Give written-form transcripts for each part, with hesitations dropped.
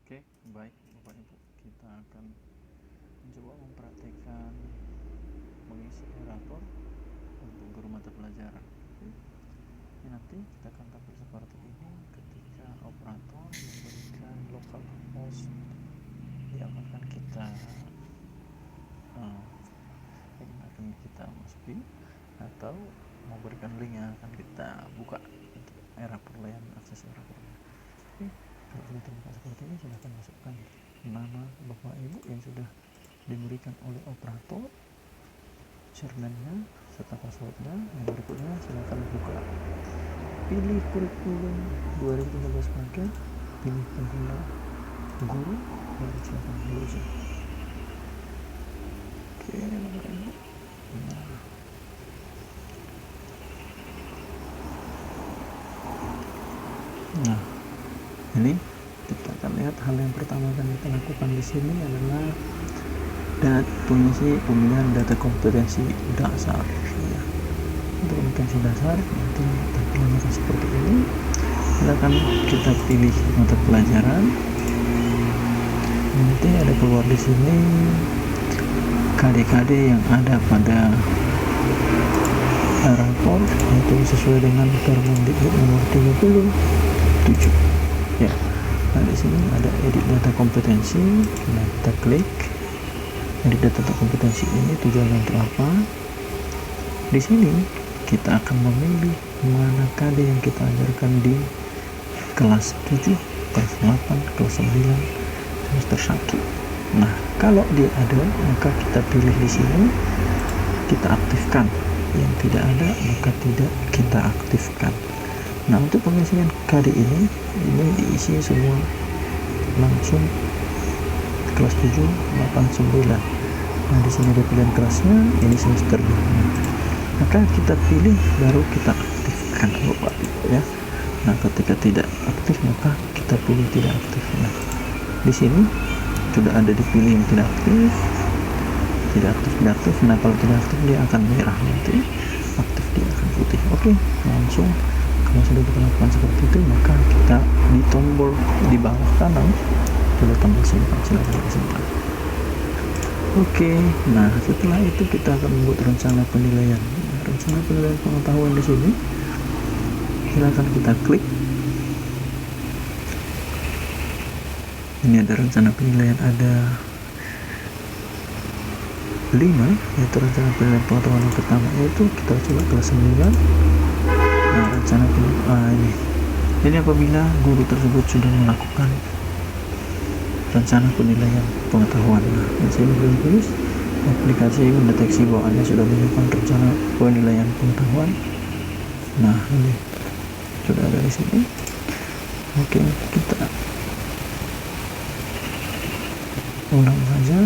Oke, baik Bapak Ibu, kita akan mencoba mempraktikkan mengisi operator untuk guru mata pelajaran. Ini nanti kita akan tampil seperti ini ketika operator memberikan localhost yang akan kita masuki, atau memberikan link yang akan kita buka untuk era perlayan akses era perlayan. Oke, kalau sudah terbuka seperti ini, silahkan masukkan nama Bapak Ibu yang sudah diberikan oleh operator, username-nya serta passwordnya. Yang berikutnya silahkan buka, pilih kurikulum 2013 paket, pilih pengguna guru, dan silahkan login. Oke Bapak Ibu, nah ini kita akan lihat hal yang pertama akan kita lakukan di sini adalah pengisi pemilihan data kompetensi dasar ya. Untuk kompetensi dasar nanti tampilannya akan seperti ini. Silakan kita pilih mata pelajaran, nanti ada keluar di sini KD-KD yang ada pada rapor, yaitu sesuai dengan Permendikbud nomor 37 ya. Nah di sini ada edit data kompetensi. Nah kita klik edit data kompetensi. Ini tujuannya untuk apa? Di sini kita akan memilih mana KD yang kita ajarkan di kelas 7, kelas 8, kelas 9, semester 1. Nah kalau dia ada, maka kita pilih di sini, kita aktifkan. Yang tidak ada, maka tidak kita aktifkan. Nah untuk pengisian KD ini diisi semua langsung kelas 7, 8, 9. Nah di sini ada pilihan kelasnya, ini semester 2. Maka kita pilih, baru kita aktifkan Bapak Ibu ya. Nah ketika tidak aktif, maka kita pilih tidak aktif. Nah di sini sudah ada dipilih yang tidak aktif, tidak aktif. Nah kalau tidak aktif dia akan merah, nanti aktif dia akan putih. Oke, langsung kalau sudah kita lakukan seperti itu, maka kita di tombol di bawah kanan sudah tombol simpan, silahkan disimpan. Oke, nah setelah itu kita akan membuat rencana penilaian. Nah, rencana penilaian pengetahuan di sini silahkan kita klik. Ini ada rencana penilaian, ada 5, yaitu rencana penilaian pengetahuan yang pertama, yaitu kita coba kelas 9. Nah rencana ini apabila guru tersebut sudah melakukan rencana penilaian pengetahuan. Nah di sini belum tulis, aplikasi mendeteksi bahwa Anda sudah menyimpan rencana penilaian pengetahuan. Nah ini sudah ada di sini. Oke, kita ulang saja.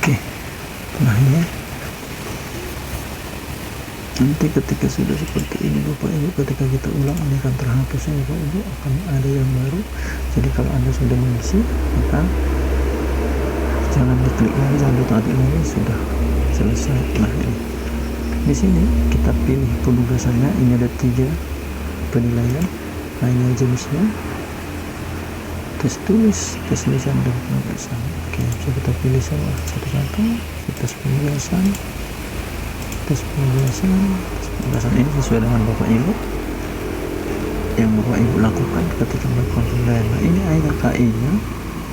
Oke, nah ini nanti ketika sudah seperti ini Bapak Ibu, ketika kita ulang ini akan terhapus ya Bapak Ibu, akan ada yang baru. Jadi kalau Anda sudah mengisi, maka jangan diklik lagi, jangan ditaati lagi, sudah selesai. Nah ini di sini kita pilih penugasannya. Ini ada 3 penilaian. Nah ini jenisnya, tes tulis, tes lisan, dan penugasan. Oke, bisa kita pilih satu-satu. Tes penugasan, tes penugasan ini sesuai dengan Bapak Ibu yang Bapak Ibu lakukan ketika melakukan penilaian. Nah ini ada KI-nya,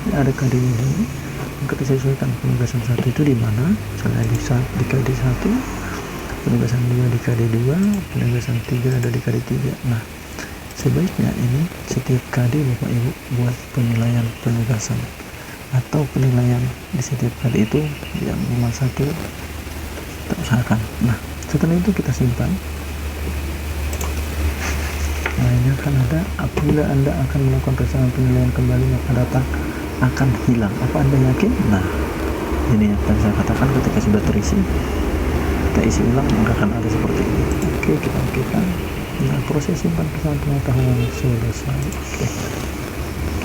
ini ada KD-nya ini. Maka disesuaikan penugasan 1 itu di mana. Misalnya di KD 1, penugasan 2 di KD 2, penugasan 3 ada di KD 3. Nah sebaiknya ini setiap KD Bapak Ibu buat penilaian penugasan atau penilaian di setiap KD itu yang nomor 1 kita usahakan. Nah setelah itu kita simpan. Nah ini akan ada, apabila Anda akan melakukan rencana penilaian kembali, maka data akan hilang. Apa Anda yakin? Nah ini yang saya katakan, ketika sudah terisi kita isi ulang, maka akan ada seperti ini. Oke, kita okekan. Nah proses simpan rencana pengetahuan selesai. Oke,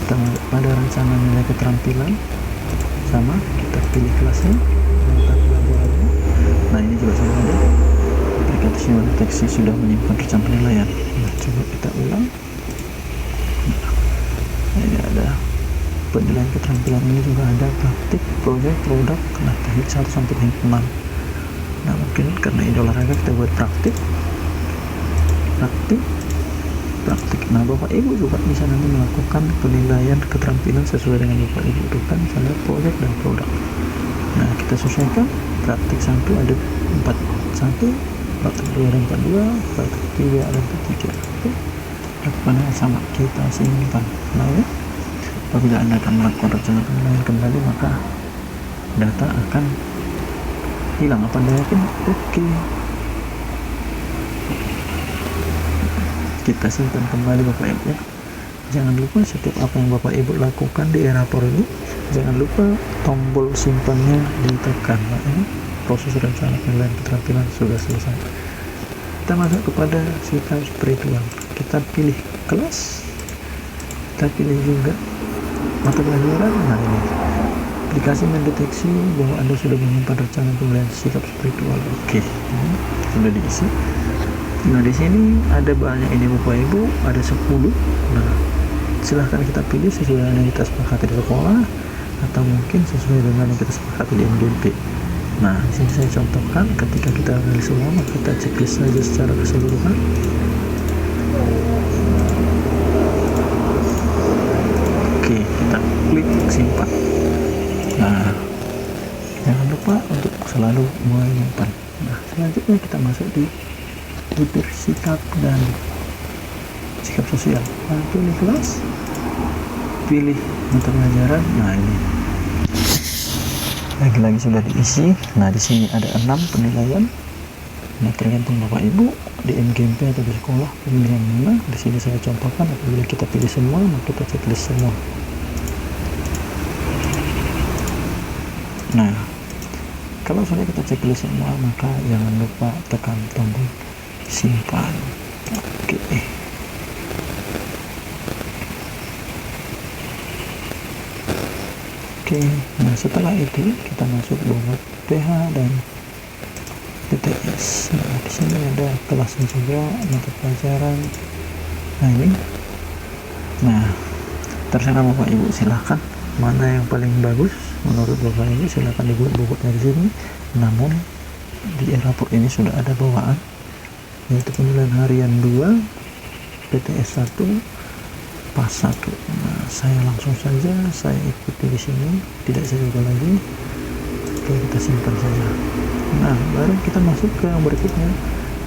kita pada rencana nilai keterampilan sama, kita pilih kelasnya, mata pelajarannya. Nah ini juga sudah ada, aplikasi mendeteksi sudah menyimpan rencana penilaian. Nah coba kita ulang. Ini ada penilaian keterampilan, ini juga ada praktik, project, produk. Nah, teknik 1 sampai teknik 6. Nah, mungkin karena ini olahraga kita buat praktik. Nah, Bapak Ibu juga bisa nanti melakukan penilaian keterampilan sesuai dengan Bapak Ibu butuhkan, misalnya project dan produk. Nah, kita sesuaikan. Praktik 1 ada 41, praktik 2 ada 42, praktik 3 ada 43. Oke, lakukan yang sama, kita simpan. Nah, ya, apabila Anda akan melakukan rencana penilaian kembali, maka data akan hilang. Apa Anda yakin? Oke, kita simpan kembali Bapak Ibu ya. Jangan lupa setiap apa yang Bapak Ibu lakukan di e-rapor ini, jangan lupa tombol simpannya ditekan. Nah, ini proses rencana penilaian keterampilan sudah selesai. Kita masuk kepada sikap spiritual. Kita pilih kelas, kita pilih juga mata pelajaran. Nah, ini aplikasi mendeteksi bahwa Anda sudah menyimpan rencana penilaian sikap spiritual. Oke, ini sudah diisi. Nah, di sini ada banyak ini Bapak Ibu, ada 10. Nah, silahkan kita pilih sesuai dengan yang kita sepakati di sekolah atau mungkin sesuai dengan yang kita sepakati di MGMP. Nah, di sini saya contohkan ketika kita pilih semua, maka kita checklist saja secara keseluruhan. Oke, kita klik simpan. Nah, jangan lupa untuk selalu menyimpan. Nah, selanjutnya kita masuk di butir sikap dan sikap sosial. Nah, pilih kelas, pilih mata pelajaran. Nah, ini lagi-lagi sudah diisi. Nah, di sini ada 6 penilaian. Nah, tergantung Bapak Ibu di MGMP atau di sekolah pilih yang mana. Di sini saya contohkan, apabila kita pilih semua, maka kita checklist semua. Nah, kalau sudah kita checklist semua, maka jangan lupa tekan tombol simpan. Oke, nah setelah itu kita masuk buat PH dan PTS. Nah, di sini ada kelasnya juga, mata pelajaran. Nah, ini. Nah, terserah Bapak Ibu, silahkan mana yang paling bagus menurut Bapak Ibu, silahkan dibuat bobotnya di sini. Namun di e-rapor ini sudah ada bawaan, yaitu penilaian harian 2, PTS 1, PAS 1. Nah, saya langsung saja saya ikuti di sini, tidak saya ubah lagi. Oke, kita simpan saja. Nah, baru kita masuk ke yang berikutnya,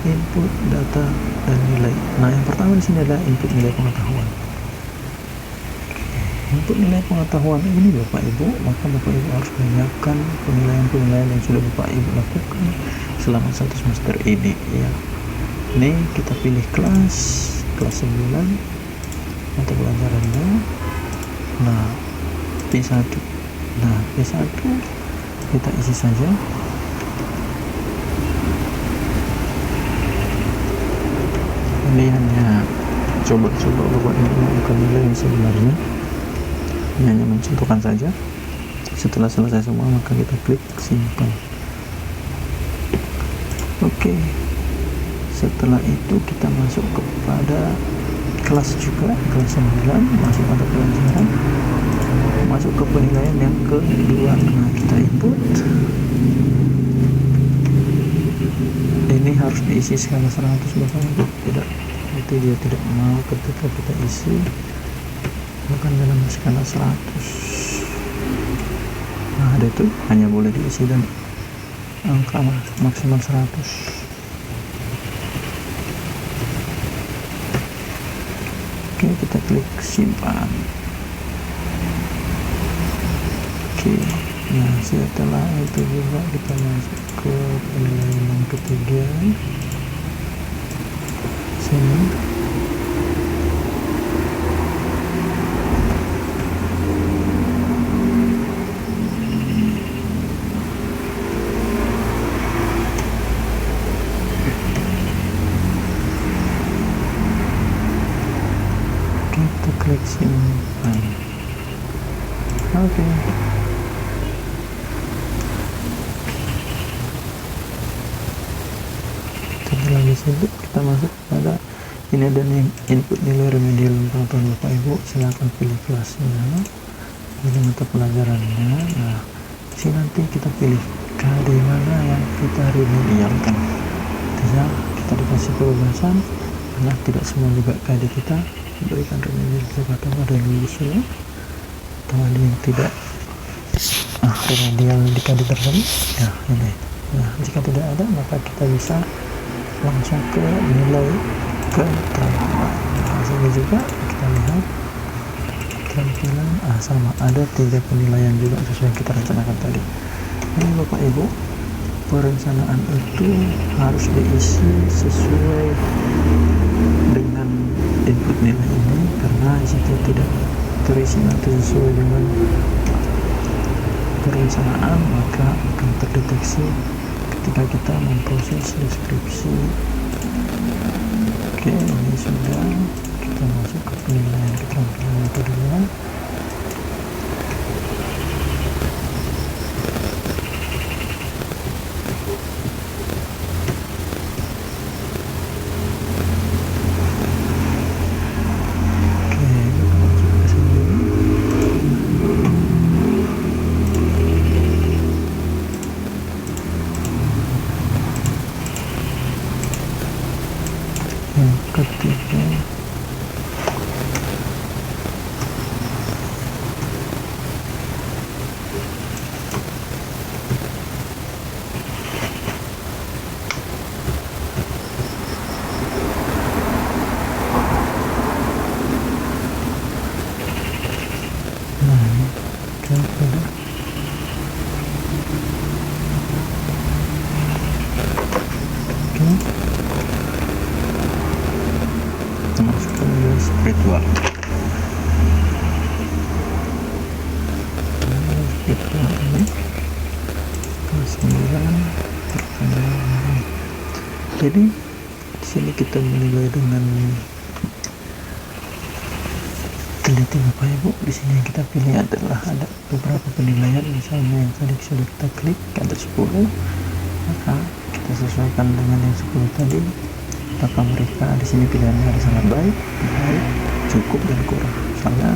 input data dan nilai. Nah, yang pertama di sini adalah input nilai pengetahuan. Untuk nilai pengetahuan ini Bapak Ibu, maka Bapak Ibu harus menyiapkan penilaian-penilaian yang sudah Bapak Ibu lakukan selama 1 semester ini ya. Ini kita pilih kelas 9, mata pelajarannya. Nah, P1. Nah, P1 kita isi saja. Ini hanya coba-coba Bapak Ibu bukan nilai yang sebenarnya. Ini hanya mencontohkan saja. Setelah selesai semua, maka kita klik simpan. Oke. Setelah itu kita masuk kepada kelas juga, kelas 9, masuk pada pelajaran, masuk ke penilaian yang kedua. Nah, kita input. Ini harus diisi skala 100 Bapak Ibu. Tidak, itu dia tidak mau ketika kita isi bukan dalam skala 100. Nah, ada itu hanya boleh diisi dan angka maksimal 100. Oke, kita klik simpan. Oke, nah setelah itu juga kita masuk ke penilaian yang ketiga sini. Kita klik simpan. Oke. Setelah disitu kita masuk pada Ini ada input nilai remedial pengetahuan Bapak Ibu, silahkan pilih kelasnya, pilih mata pelajarannya. Nah, di sini nanti kita pilih KD mana yang kita remedialkan. Artinya kita dikasih kebebasan, karena tidak semua juga KD kita berikan remedial, terkadang ada yang lulus ya, atau ada yang tidak remedial di KD tersebut. Nah ini, nah jika tidak ada maka kita bisa langsung ke nilai keterampilan. Nah, sini juga kita lihat keterampilan, sama ada 3 penilaian juga sesuai yang kita rencanakan tadi. Ini Bapak Ibu, perencanaan itu harus diisi sesuai dengan input nilai ini, karena jika tidak terisi nanti sesuai dengan perencanaan maka akan terdeteksi ketika kita memproses deskripsi. Oke, ini sudah, kita masuk ke penilaian keterampilan yang kedua. Yang ketiga, nah ini coba masuk ke nilai spiritual. Spiritual ini kelas 9 pertanyaan. Jadi di sini kita menilai dengan teliti Bapak Ibu. Di sini yang kita pilih adalah ada beberapa penilaian, misalnya yang tadi sudah kita klik ada 10, maka kita sesuaikan dengan yang 10 tadi. Apakah mereka di sini pilihannya ada sangat baik, cukup, dan kurang. Misalnya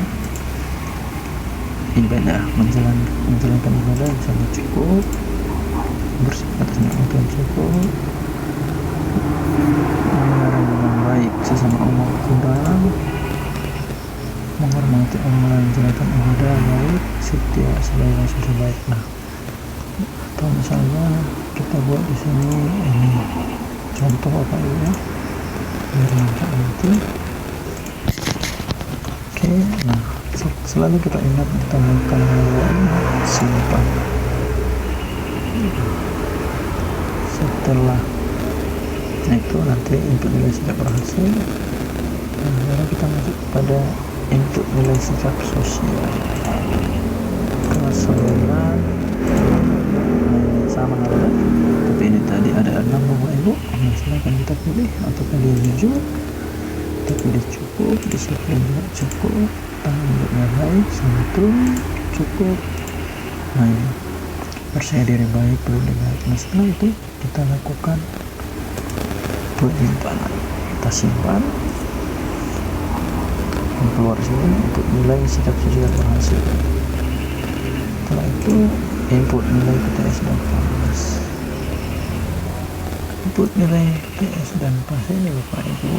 ibadah, menjalankan ibadah misalnya cukup, bersih atas nama Tuhan cukup, melarang dengan baik sesama umat kurang, menghormati orang menjalankan ibadah baik, setia sebagai sesuatu baik. Nah, atau misalnya kita buat di sini ini contoh Bapak Ibu ya, biar nampak nanti. Oke, nah selalu kita ingat ditambahkan simpan. Setelah itu nanti input nilai sikap berhasil. Nah, lalu kita masuk pada input nilai sikap sosial kelas 9. Sama halnya, tapi ini tadi ada 6 Bapak Ibu. Nah, silakan kita pilih, atau pilih jujur, kita pilih cukup, disiplin juga cukup, tanggung jawabnya baik, santun cukup. Nah ini percaya diri baik, belum baik. Nah setelah itu kita lakukan penyimpanan, kita simpan, keluar sini untuk nilai sikap sosial berhasil. Setelah itu input nilai PTS dan PAS. Input nilai PTS dan PAS ini Bapak Ibu,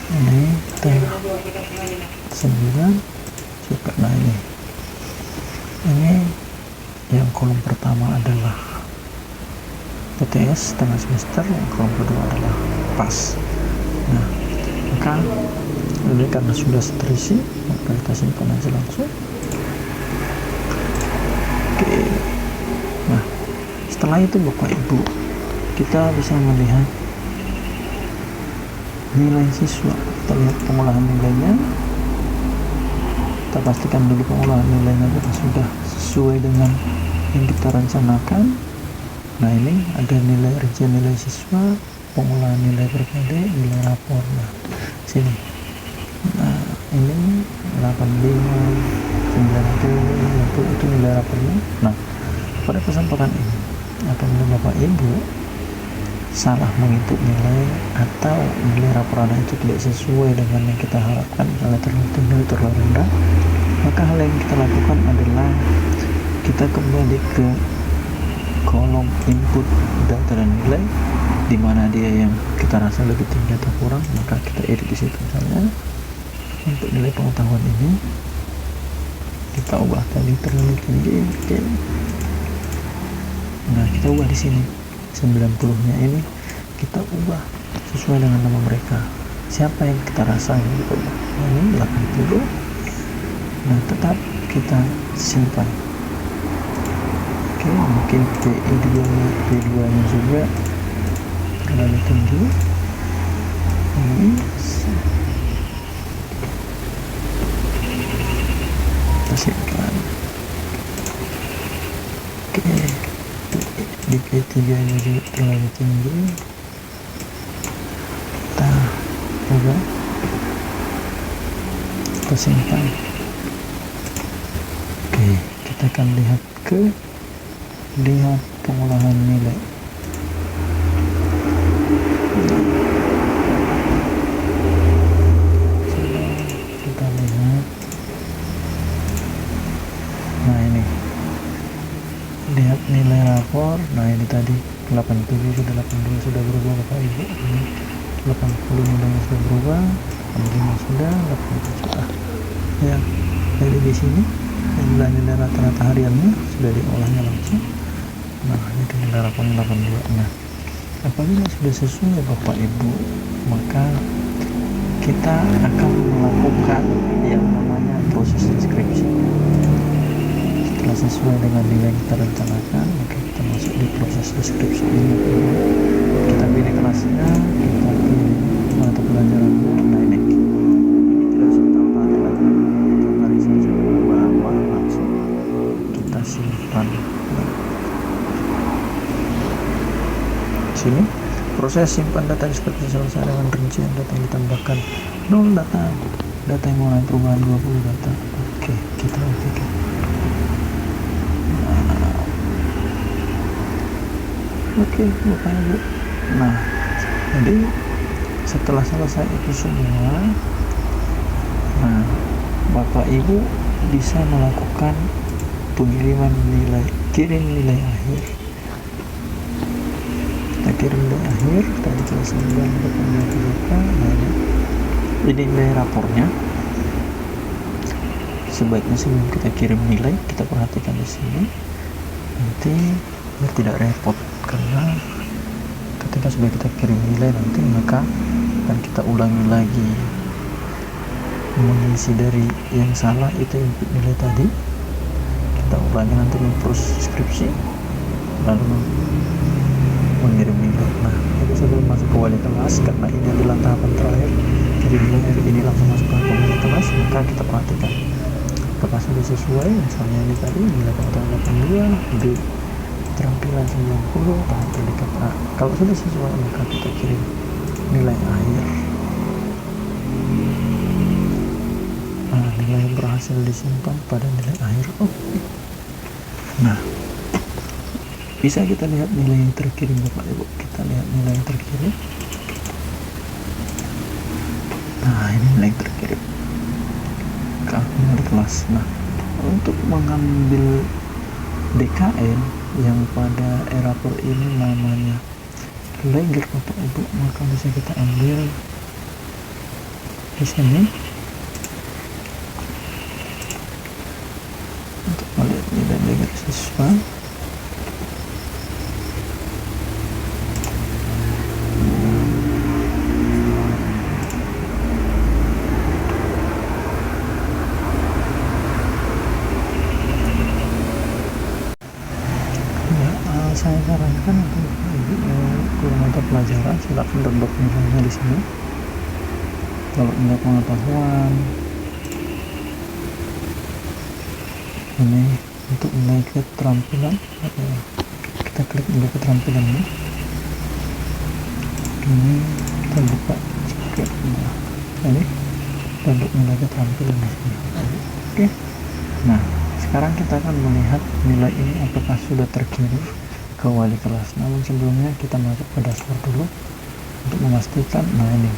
ini tengah 9 suka. Nah ini yang kolom pertama adalah PTS tengah semester, yang kolom kedua adalah PAS. Nah maka ini karena sudah terisi, maka kita simpan aja langsung. Oke, nah setelah itu Bapak Ibu, kita bisa melihat nilai siswa. Kita lihat pengolahan nilainya, kita pastikan dulu pengolahan nilainya sudah sesuai dengan yang kita rencanakan. Nah ini ada nilai rincian nilai siswa, pengolahan nilai per KD, nilai rapor. Nah sini, nah ini 85, 90 itu nilai rapornya. Nah pada kesempatan ini apabila Bapak Ibu salah menginput nilai atau nilai rapor Anda itu tidak sesuai dengan yang kita harapkan, misalnya terlalu tinggi atau terlalu rendah, maka hal yang kita lakukan adalah kita kembali ke kolom input data dan nilai, di mana dia yang kita rasa lebih tinggi atau kurang, maka kita edit di situ. Misalnya untuk nilai pengetahuan ini kita ubah tadi terlalu tinggi, oke. Nah, kita ubah di sini 90-nya ini kita ubah sesuai dengan nama mereka, siapa yang kita rasa yang kita ubah. Ini 80. Nah, tetap kita simpan. Oke, mungkin P2 nya juga terlalu tinggi. Ini kita simpan. Oke, di P3 nya juga terlalu tinggi, kita ubah, kita simpan. Oke, kita akan lihat pengolahan nilai. Kita lihat, nah ini lihat nilai rapor. Nah, ini tadi 87 sudah, 82 sudah berubah Bapak Ibu. Ini 80 nilainya sudah berubah, 85 sudah, 87 sudah. Ya, jadi di sini nilai rata-rata hariannya sudah diolahnya langsung. Nah, itu nilai rapornya 82. Nah, apabila sudah sesuai Bapak Ibu, maka kita akan melakukan yang namanya proses deskripsi. Setelah sesuai dengan nilai yang kita rencanakan, maka kita masuk di proses deskripsi ini. Kita pilih kelasnya, kita pilih mata pelajarannya. Nah, ini tidak usah kita ulang lagi, kita tarik saja bahwa langsung kita simpan. Sini proses simpan data deskripsi selesai dengan rincian data yang ditambahkan 0 data yang mulai perubahan 20 data. Oke, kita okekan. Oke, Bapak Ibu. Nah, jadi setelah selesai itu semua, nah, Bapak Ibu bisa melakukan pengiriman nilai, kirim nilai akhir. Kita kirim nilai akhir, tadi kelas 9 berapa. Nah, ini nilai rapornya. Sebaiknya sebelum kita kirim nilai, kita perhatikan di sini. Nanti biar tidak repot, karena ketika sudah kita kirim nilai nanti, maka akan kita ulangi lagi mengisi dari yang salah itu input nilai tadi. Kita ulangi nanti proses deskripsi, lalu mengirim nilai. Nah, itu sebelum masuk ke wali kelas, karena ini adalah tahapan terakhir. Jadi nilai ini langsung masuk ke wali kelas, maka kita perhatikan apakah sudah sesuai. Misalnya ini tadi nilai pengetahuan 82, di keterampilan 90, tahap predikat A. Kalau sudah sesuai, maka kita kirim nilai akhir. Nah, nilai yang berhasil disimpan pada nilai akhir. Oke. Nah, bisa kita lihat nilai yang terkirim Bapak Ibu. Kita lihat nilai yang terkirim. Nah, ini nilai yang terkirim ke wali kelas. Nah, untuk mengambil DKN yang pada rapor ini namanya Lager Bapak Ibu, maka bisa kita ambil di sini untuk melihat nilai Lager siswa. Saya sarankan untuk guru mata pelajaran silakan download nilainya di sini. Kalau nilai pengetahuan ini untuk nilai keterampilan, kita klik nilai keterampilan ini kita buka juga. Nah, ini untuk nilai keterampilan di sini. Oke. Nah, sekarang kita akan melihat nilai ini apakah sudah terkirim ke wali kelas. Namun sebelumnya kita masuk ke dashboard dulu untuk memastikan. Nah ini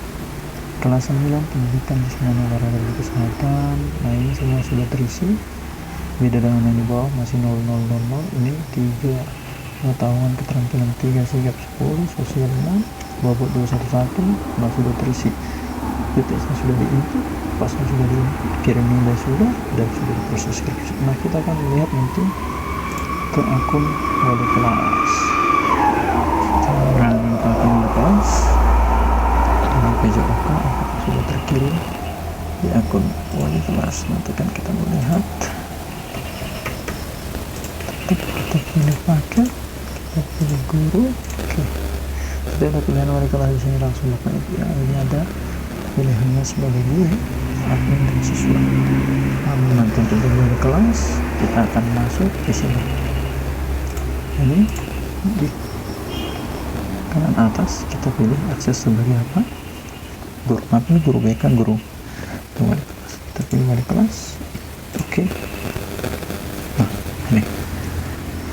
kelas 9 pendidikan jasmani olahraga dan kesehatan. Nah ini semua sudah terisi, beda dengan yang di bawah masih 0000. Ini 3 pengetahuan keterampilan 3 sigap 10 sosial 6 bobot 211. Nah sudah terisi, titiknya sudah diinput, pasnya sudah dikirim nilai sudah, dan sudah diproses skripsi. Nah kita akan melihat nanti ke akun wali kelas. Berangkat ke akun wali kelas ini PJOK apakah sudah terkirim di akun wali kelas. Nanti kan kita melihat, kita pilih paket, kita pilih guru. Oke, jadi ada pilihan wali kelas di sini langsung Bapak Ibu ya. Ini ada pilihannya sebagai guru, admin dan siswa. Namun nanti untuk wali kelas kita akan masuk di sini. Ini di kanan atas kita pilih akses sebagai apa? Guru. Apa guru BK, guru wali kelas. Kita pilih wali kelas. Oke. Nah ini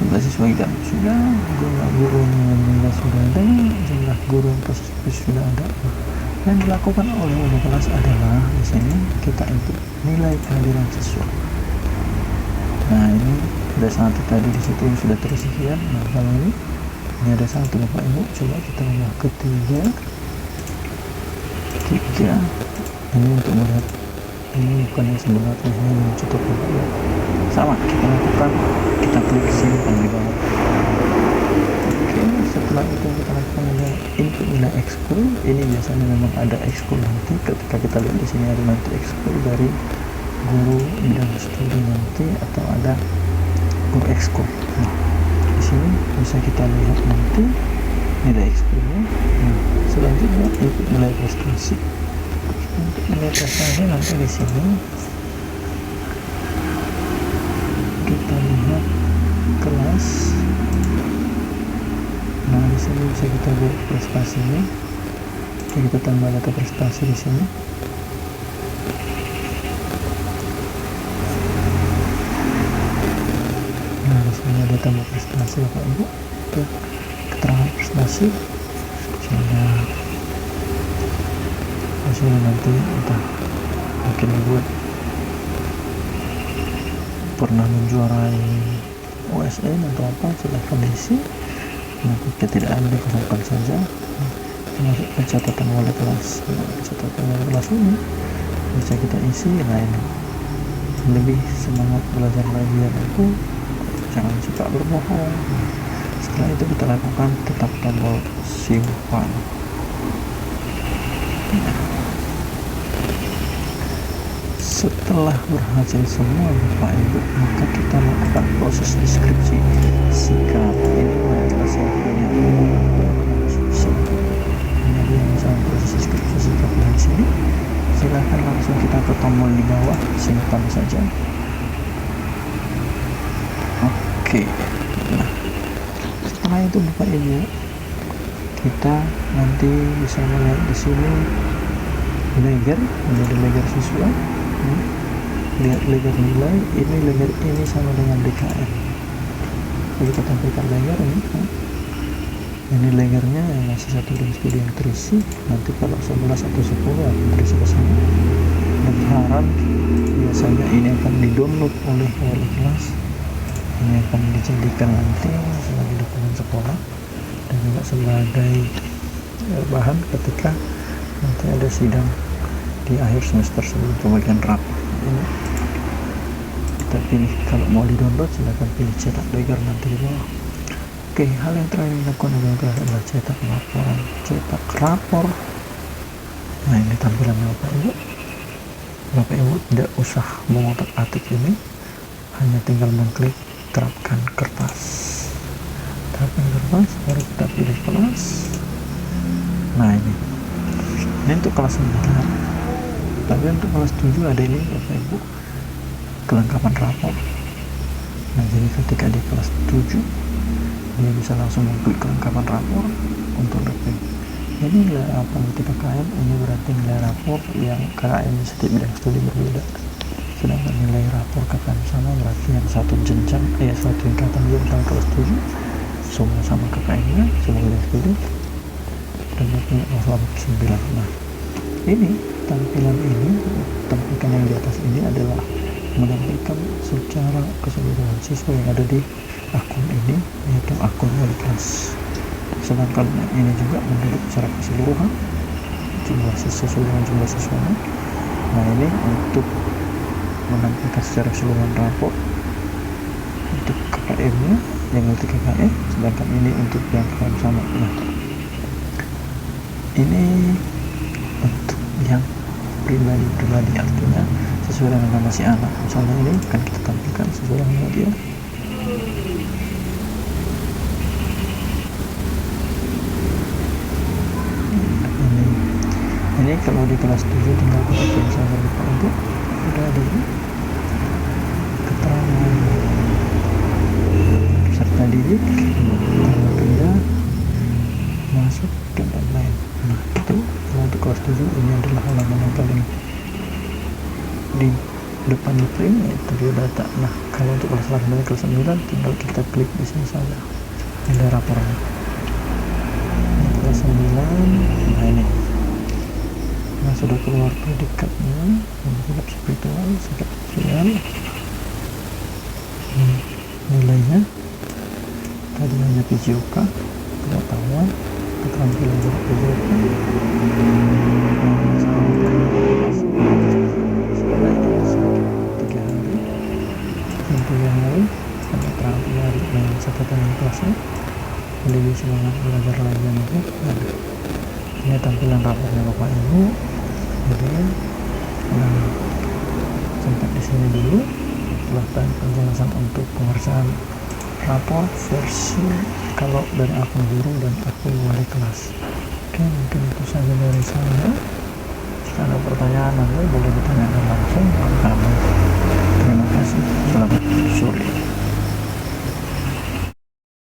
jumlah siswa kita sudah, jumlah guru yang sudah ada, jumlah guru yang positif sudah ada. Yang dilakukan oleh wali kelas adalah di sini kita input nilai kehadiran siswa. Nah ini ada satu tadi di situ yang sudah terisi sekian. Nah kalau ini ada satu Bapak Ibu, coba kita ubah ke 3. Ini untuk melihat, ini bukan yang sebenarnya ini mencukup Bapak Ibu. Sama kita lakukan, kita klik simpan di bawah. Oke, setelah itu kita lakukan input nilai ekskul. Ini biasanya memang ada ekskul nanti ketika kita lihat di sini ada nanti ekskul dari guru bidang studi nanti, atau ada guru ekskul. Nah di sini bisa kita lihat nanti nilai ekskulnya. Nah selanjutnya input nilai prestasi. Untuk nilai prestasi nanti di sini kita lihat kelas. Nah di sini bisa kita buat prestasinya. Oke, kita tambah data prestasi di sini. Nah di sini ada tambah prestasi Bapak Ibu. Untuk keterangan prestasi sudah nanti entah mungkin buat pernah menjuarai OSN atau apa, silahkan diisi. Nah jika tidak ada dikosongkan saja. Masuk pencatatan wali kelas. Nah, pencatatan wali kelas ini bisa kita isi. Nah ini lebih semangat belajar lagi ya aku, jangan suka berbohong. Setelah itu kita lakukan tetap tombol simpan. Setelah berhasil semua Bapak Ibu, maka kita lakukan proses deskripsi sikap. Ini adalah sampelnya. Ini dia misalnya proses deskripsi sikap dari sini. Silahkan langsung kita ke tombol di bawah, simpan saja. Oke. Nah setelah itu Bapak Ibu, kita nanti bisa melihat di sini leger, menjadi leger siswa. Lihat leger nilai, ini leger ini sama dengan DKM. Kita tampilkan leger ini legernya yang masih 1 dan studi yang terisi. Nanti kalau 11 atau 10 akan terisi ke sana. Dan berharap biasanya ini akan di-download oleh wali kelas. Ini akan dijadikan nanti sebagai dokumen sekolah dan juga sebagai bahan ketika nanti ada sidang di akhir semester sebelum pembagian rapor. Ini kita pilih, kalau mau di-download silahkan pilih cetak leger nanti di bawah. Oke, hal yang terakhir yang dilakukan adalah cetak laporan, cetak rapor. Nah ini tampilannya Bapak Ibu. Bapak Ibu tidak usah mengotak-atik ini, hanya tinggal mengklik terapkan kertas. Terapkan kertas, baru kita pilih kelas. Nah ini untuk kelas 9. Tapi untuk kelas 7 ada ini Bapak Ibu, kelengkapan rapor. Nah jadi ketika di kelas 7 dia bisa langsung mengklik kelengkapan rapor untuk rapor. Ini nilai rapor ketika KKM, ini berarti nilai rapor yang KKM di setiap bidang studi berbeda. Sedangkan nilai rapor KKM sama berarti yang satu jenjang, satu tingkatan dia misalnya kelas 7 semua sama KKN-nya, semoga dipilih dan punya masalah 9. Nah, ini tampilan ini, tampilan yang di atas ini adalah menampilkan secara keseluruhan siswa yang ada di akun ini, yaitu akun wali kelas. Sedangkan ini juga menampilkan secara keseluruhan jumlah siswanya. Nah, ini untuk menampilkan secara keseluruhan rapor untuk KKM-nya yang multi KKM, sedangkan ini untuk yang KKM sama. Nah, ini untuk yang pribadi, artinya sesuai dengan nama si anak. Misalnya ini akan kita tampilkan sesuai dengan nama dia. Ini kalau di kelas 7 tinggal kita pilih saja lupa untuk sudah di keterangan peserta didik, tanggal pindah, masuk, dan lain-lain. Nah, itu kalau untuk kelas 7 ini adalah halaman yang paling di depan di print, yaitu biodata. Nah, kalau untuk kelas 8 dan kelas 9 tinggal kita klik di sini saja, ada rapornya. Ini kelas 9, nah ini. Nah, sudah keluar predikatnya, sikap spiritual, sikap sosial, nilainya tadi hanya PJOK, pengetahuan, keterampilan juga PJOK, sekolah ini bisa 3 hari, 3 hari, sampai terakhir hari dengan catatan yang kelasnya, lebih semangat belajar lagi nanti. Nah, ini tampilan rapornya Bapak Ibu. Jadi, sampai di sini dulu silahkan penjelasan untuk pengerjaan rapor versi kalau dari akun guru dan akun wali kelas. Oke, mungkin itu saja dari saya. Jika ada pertanyaan nanti boleh ditanyakan langsung ke kami. Terima kasih.